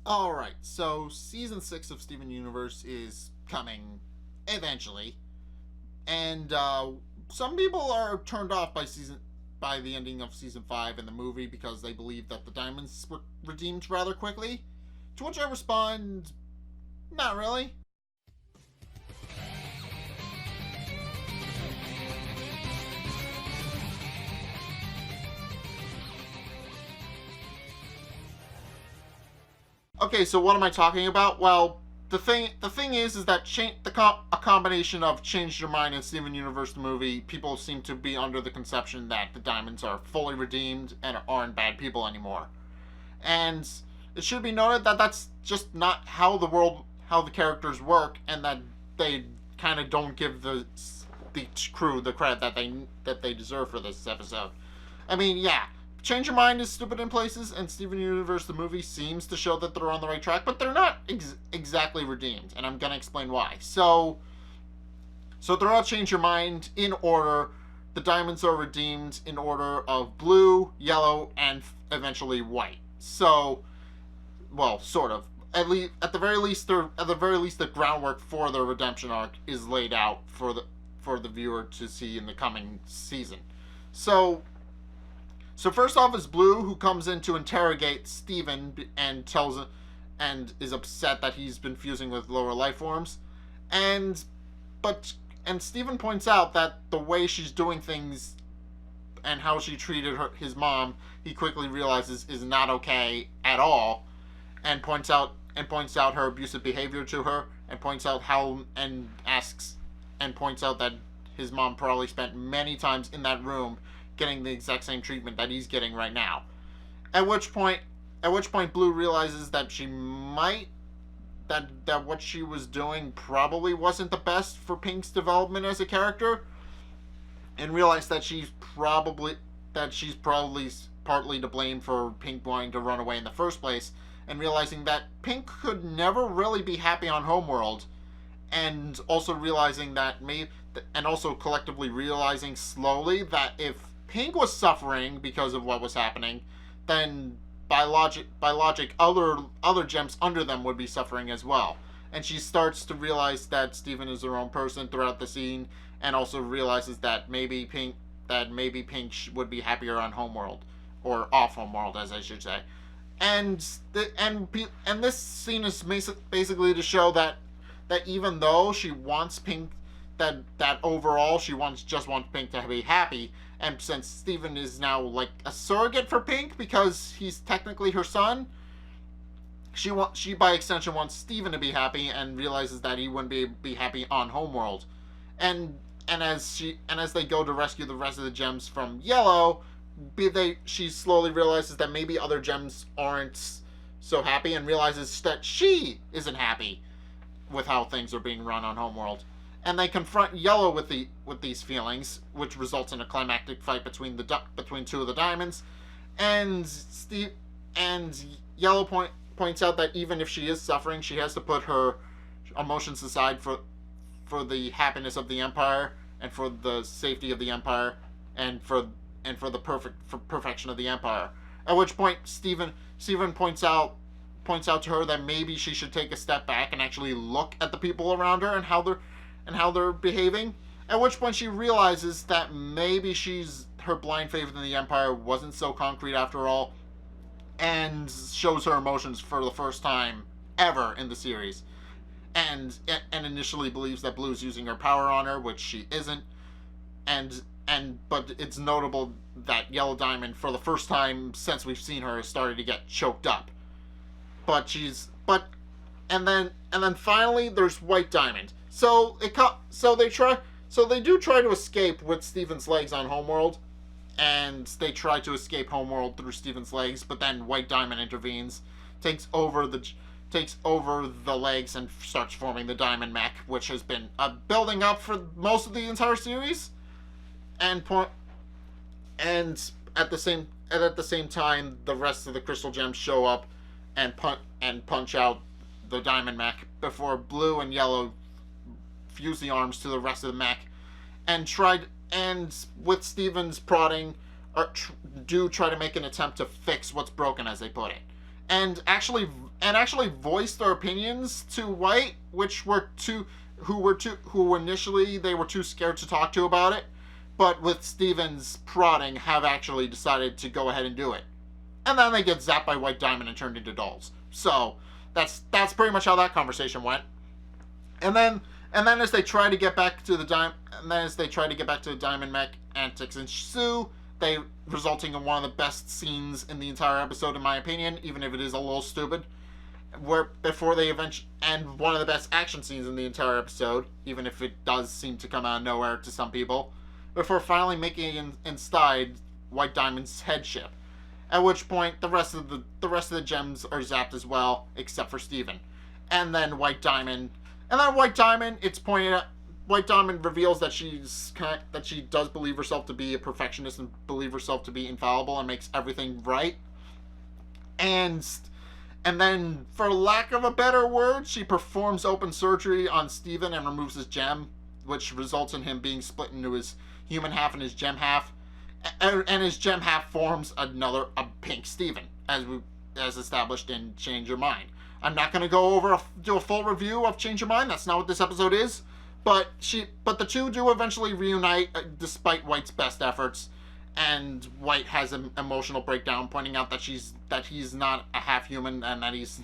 Alright, so season 6 of Steven Universe is coming eventually. And some people are turned off by the ending of season 5 in the movie because they believe that the diamonds were redeemed rather quickly. To which I respond, not really. Okay, so what am I talking about? Well, the thing is that a combination of Change Your Mind and Steven Universe the movie, people seem to be under the conception that the diamonds are fully redeemed and aren't bad people anymore. And it should be noted that that's just not how the characters work, and that they kind of don't give the crew the credit that they deserve for this episode. I mean, yeah, Change Your Mind is stupid in places, and Steven Universe the movie seems to show that they're on the right track, but they're not exactly redeemed, and I'm gonna explain why. So throughout Change Your Mind, in order, the diamonds are redeemed in order of blue, yellow, and eventually white. So, well, sort of. At the very least, the groundwork for their redemption arc is laid out for the viewer to see in the coming season. So first off is Blue, who comes in to interrogate Steven and is upset that he's been fusing with lower life forms, and Steven points out that the way she's doing things and how she treated his mom, he quickly realizes is not okay at all, and points out her abusive behavior to her, and points out that his mom probably spent many times in that room getting the exact same treatment that he's getting right now. At which point Blue realizes that that what she was doing probably wasn't the best for Pink's development as a character, and realized that she's probably partly to blame for Pink wanting to run away in the first place, and realizing that Pink could never really be happy on Homeworld, and also collectively realizing slowly that if Pink was suffering because of what was happening, then by logic other gems under them would be suffering as well. And she starts to realize that Steven is her own person throughout the scene, and also realizes that maybe Pink would be happier on Homeworld, or off Homeworld, as I should say. And this scene is basically to show that even though she wants Pink, that overall she just wants Pink to be happy, and since Steven is now like a surrogate for Pink because he's technically her son, she by extension wants Steven to be happy, and realizes that he wouldn't be happy on Homeworld. And as they go to rescue the rest of the gems from Yellow, she slowly realizes that maybe other gems aren't so happy, and realizes that she isn't happy with how things are being run on Homeworld. And they confront Yellow with these feelings, which results in a climactic fight between two of the diamonds. And Yellow points out that even if she is suffering, she has to put her emotions aside for the happiness of the Empire, and for the safety of the Empire, and for the perfection of the Empire. At which point Steven points out to her that maybe she should take a step back and actually look at the people around her and how they're behaving. At which point she realizes that maybe her blind faith in the Empire wasn't so concrete after all, and shows her emotions for the first time ever in the series, and initially believes that Blue's using her power on her, which she isn't, but it's notable that Yellow Diamond, for the first time since we've seen her, has started to get choked up. And then finally there's White Diamond. So they do try to escape with Steven's legs on Homeworld, and they try to escape Homeworld through Steven's legs, but then White Diamond intervenes, takes over the legs, and starts forming the Diamond Mech, which has been building up for most of the entire series. And at the same time, the rest of the Crystal Gems show up and punch out the Diamond Mech before Blue and Yellow fuse the arms to the rest of the mech, and with Steven's prodding, try to make an attempt to fix what's broken, as they put it. And actually actually voiced their opinions to White, who initially they were too scared to talk to about it, but with Steven's prodding have actually decided to go ahead and do it. And then they get zapped by White Diamond and turned into dolls. So that's pretty much how that conversation went. And then as they try to get back to the Diamond Mech, antics ensue. They resulting in one of the best scenes in the entire episode, in my opinion, even if it is a little stupid. One of the best action scenes in the entire episode, even if it does seem to come out of nowhere to some people, before finally making it inside White Diamond's headship. At which point the rest of the gems are zapped as well, except for Steven. And then White Diamond, it's pointed out. White Diamond reveals that she does believe herself to be a perfectionist and believe herself to be infallible and makes everything right. And then, for lack of a better word, she performs open surgery on Steven and removes his gem, which results in him being split into his human half and his gem half. And his gem half forms a pink Steven, as established in Change Your Mind. I'm not going to do a full review of Change Your Mind. That's not what this episode is. But the two do eventually reunite, despite White's best efforts, and White has an emotional breakdown, pointing out that he's not a half human, and that he's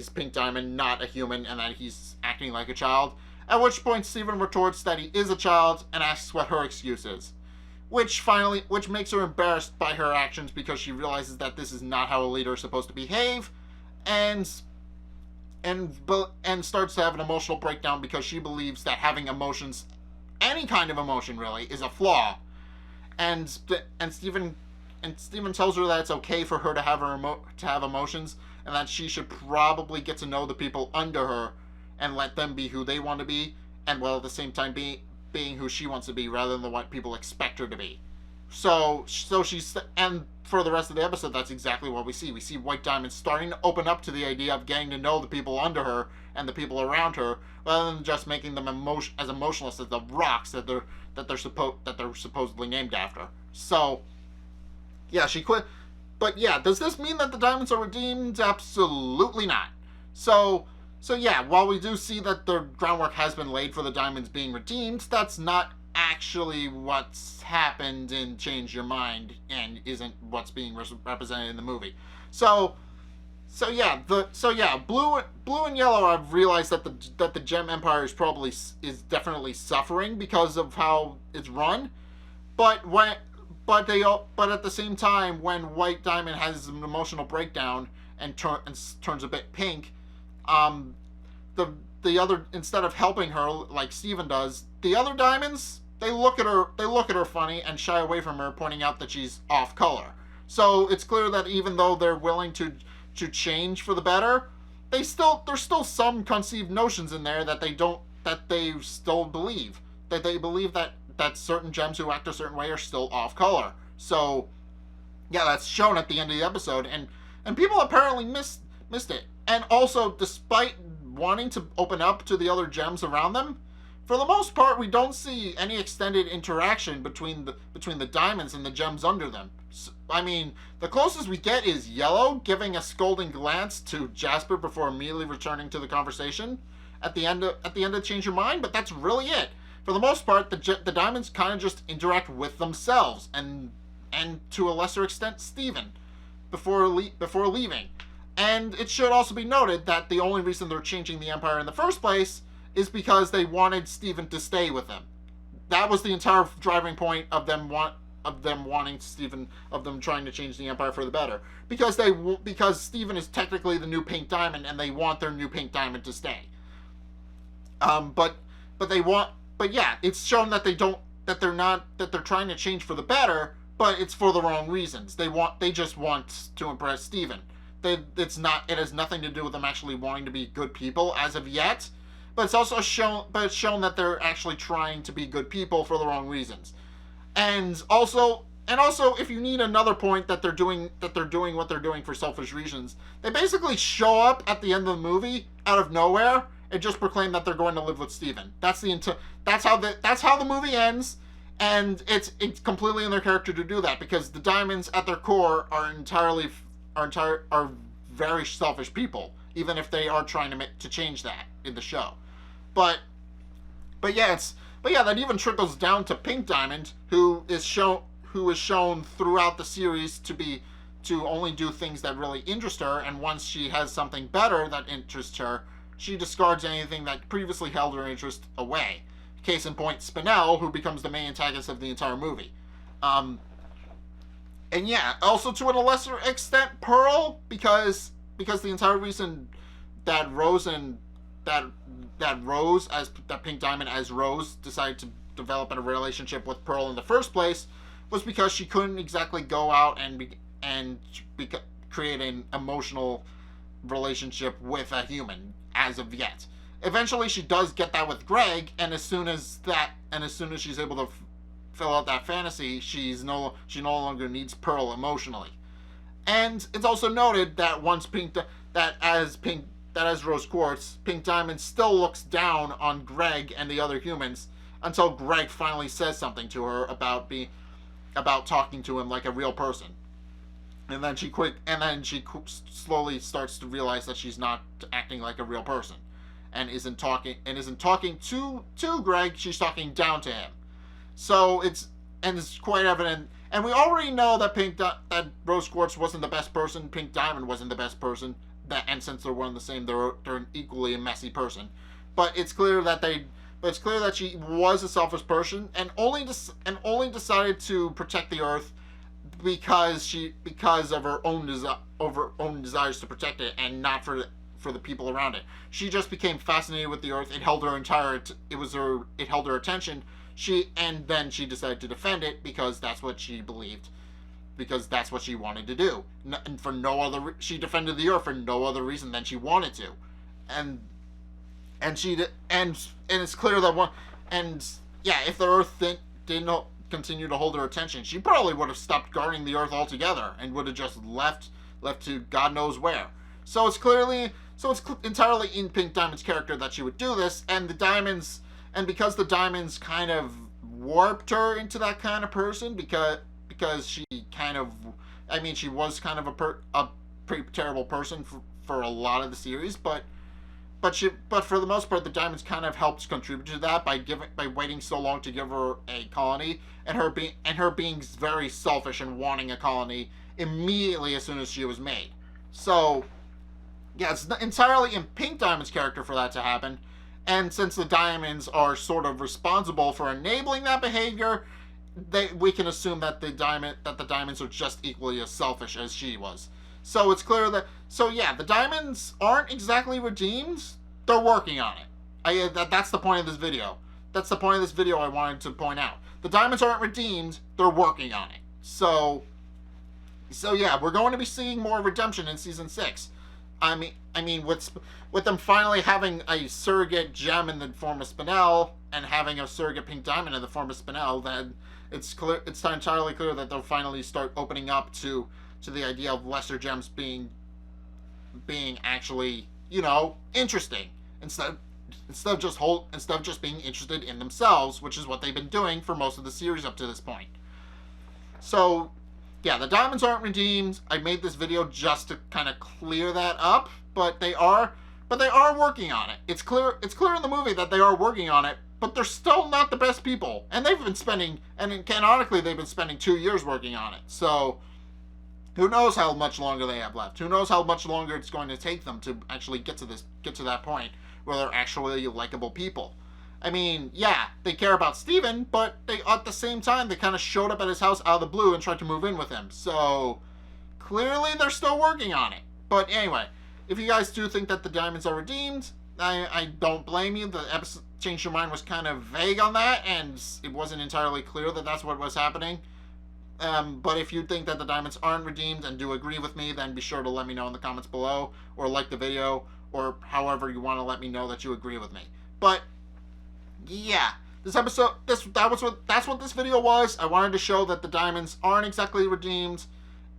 Pink Diamond, not a human, and that he's acting like a child. At which point Steven retorts that he is a child and asks what her excuse is, which makes her embarrassed by her actions because she realizes that this is not how a leader is supposed to behave, and starts to have an emotional breakdown because she believes that having emotions, any kind of emotion really, is a flaw. And Steven tells her that it's okay for her to have emotions, and that she should probably get to know the people under her and let them be who they want to be, and while at the same time being who she wants to be rather than what people expect her to be. So and for the rest of the episode, that's exactly what we see. We see White Diamond starting to open up to the idea of getting to know the people under her and the people around her, rather than just making them as emotionless as the rocks that they're supposedly named after. So, yeah, she quit. But yeah, does this mean that the diamonds are redeemed? Absolutely not. So yeah, while we do see that the groundwork has been laid for the diamonds being redeemed, that's not actually what's happened in Change Your Mind, and isn't what's being represented in the movie. So yeah, blue and yellow have realized that the Gem Empire is definitely suffering because of how it's run, but at the same time, when White Diamond has an emotional breakdown and turns a bit pink, the other, instead of helping her like Steven does, the other diamonds, they look at her funny and shy away from her, pointing out that she's off color. So it's clear that even though they're willing to change for the better, there's still some conceived notions in there that they still believe. That they believe that certain gems who act a certain way are still off color. So yeah, that's shown at the end of the episode, and people apparently missed it. And also, despite wanting to open up to the other gems around them, for the most part, we don't see any extended interaction between the diamonds and the gems under them. I mean, the closest we get is Yellow giving a scolding glance to Jasper before immediately returning to the conversation at the end of Change Your Mind, but that's really it. For the most part, the diamonds kind of just interact with themselves and to a lesser extent Steven before leaving. And it should also be noted that the only reason they're changing the Empire in the first place is because they wanted Steven to stay with them. That was the entire driving point of them wanting Steven, of them trying to change the Empire for the better. Because Steven is technically the new Pink Diamond, and they want their new Pink Diamond to stay. But yeah, it's shown that they're trying to change for the better, but it's for the wrong reasons. They just want to impress Steven. It has nothing to do with them actually wanting to be good people as of yet. But it's also shown that they're actually trying to be good people for the wrong reasons. And also, if you need another point that they're doing what they're doing for selfish reasons, they basically show up at the end of the movie out of nowhere and just proclaim that they're going to live with Steven. That's how the movie ends, and it's completely in their character to do that, because the diamonds at their core are very selfish people, even if they are trying to change that in the show. But yeah, that even trickles down to Pink Diamond, who is shown throughout the series to only do things that really interest her, and once she has something better that interests her, she discards anything that previously held her interest away. Case in point, Spinell, who becomes the main antagonist of the entire movie. And yeah, also to a lesser extent, Pearl, because the entire reason that Pink Diamond as Rose decided to develop a relationship with Pearl in the first place was because she couldn't exactly go out and create an emotional relationship with a human as of yet. Eventually, she does get that with Greg, and as soon as she's able to fill out that fantasy, she no longer needs Pearl emotionally. And it's also noted that as Rose Quartz, Pink Diamond still looks down on Greg and the other humans until Greg finally says something to her about talking to him like a real person. And then she slowly starts to realize that she's not acting like a real person, and isn't talking to Greg. She's talking down to him. So it's quite evident, and we already know that Rose Quartz wasn't the best person. Pink Diamond wasn't the best person. And since they're one and the same, they're an equally a messy person. But it's clear that she was a selfish person, and only decided to protect the Earth because of her own desires to protect it, and not for the people around it. She just became fascinated with the Earth. It held her attention. And then she decided to defend it because that's what she believed, because that's what she wanted to do. And she defended the Earth for no other reason than she wanted to. And it's clear that if the Earth didn't continue to hold her attention, she probably would have stopped guarding the Earth altogether and would have just left to God knows where. So it's entirely in Pink Diamond's character that she would do this, and because the Diamonds kind of warped her into that kind of person, because she was kind of a pretty terrible person for a lot of the series, but for the most part, the Diamonds kind of helped contribute to that by waiting so long to give her a colony, and her being very selfish and wanting a colony immediately as soon as she was made. So yeah, it's entirely in Pink Diamond's character for that to happen. And since the Diamonds are sort of responsible for enabling that behavior, we can assume that the Diamonds are just equally as selfish as she was. So it's clear that the Diamonds aren't exactly redeemed. They're working on it. That's the point of this video. That's the point of this video I wanted to point out. The Diamonds aren't redeemed. They're working on it. So yeah, we're going to be seeing more redemption in season 6. I mean, with them finally having a surrogate gem in the form of Spinell and having a surrogate Pink Diamond in the form of Spinell, then it's entirely clear that they'll finally start opening up to the idea of lesser gems being actually, interesting instead of just being interested in themselves, which is what they've been doing for most of the series up to this point. So yeah, the Diamonds aren't redeemed. I made this video just to kind of clear that up, but they are working on it. It's clear in the movie that they are working on it, but they're still not the best people. And canonically they've been spending 2 years working on it. So who knows how much longer they have left? Who knows how much longer it's going to take them to actually get to that point where they're actually likable people. I mean, yeah, they care about Steven, but at the same time, they kind of showed up at his house out of the blue and tried to move in with him. So, clearly they're still working on it. But anyway, if you guys do think that the Diamonds are redeemed, I don't blame you. The episode Change Your Mind was kind of vague on that, and it wasn't entirely clear that that's what was happening. But if you think that the Diamonds aren't redeemed and do agree with me, then be sure to let me know in the comments below, or like the video, or however you want to let me know that you agree with me. But yeah, this episode, that's what this video was. I wanted to show that the Diamonds aren't exactly redeemed,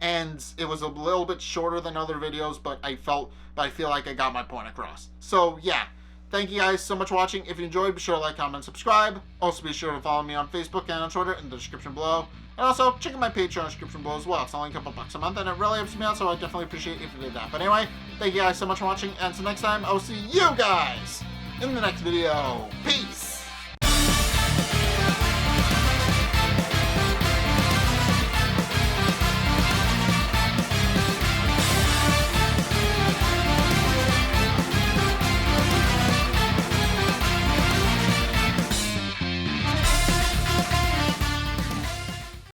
and it was a little bit shorter than other videos, but I feel like I got my point across. So yeah, thank you guys so much for watching. If you enjoyed, be sure to like, comment, and subscribe. Also be sure to follow me on Facebook and on Twitter in the description below. And also, check out my Patreon description below as well. It's only a couple bucks a month, and it really helps me out, so I definitely appreciate if you did that. But anyway, thank you guys so much for watching, and until next time, I will see you guys in the next video. Peace!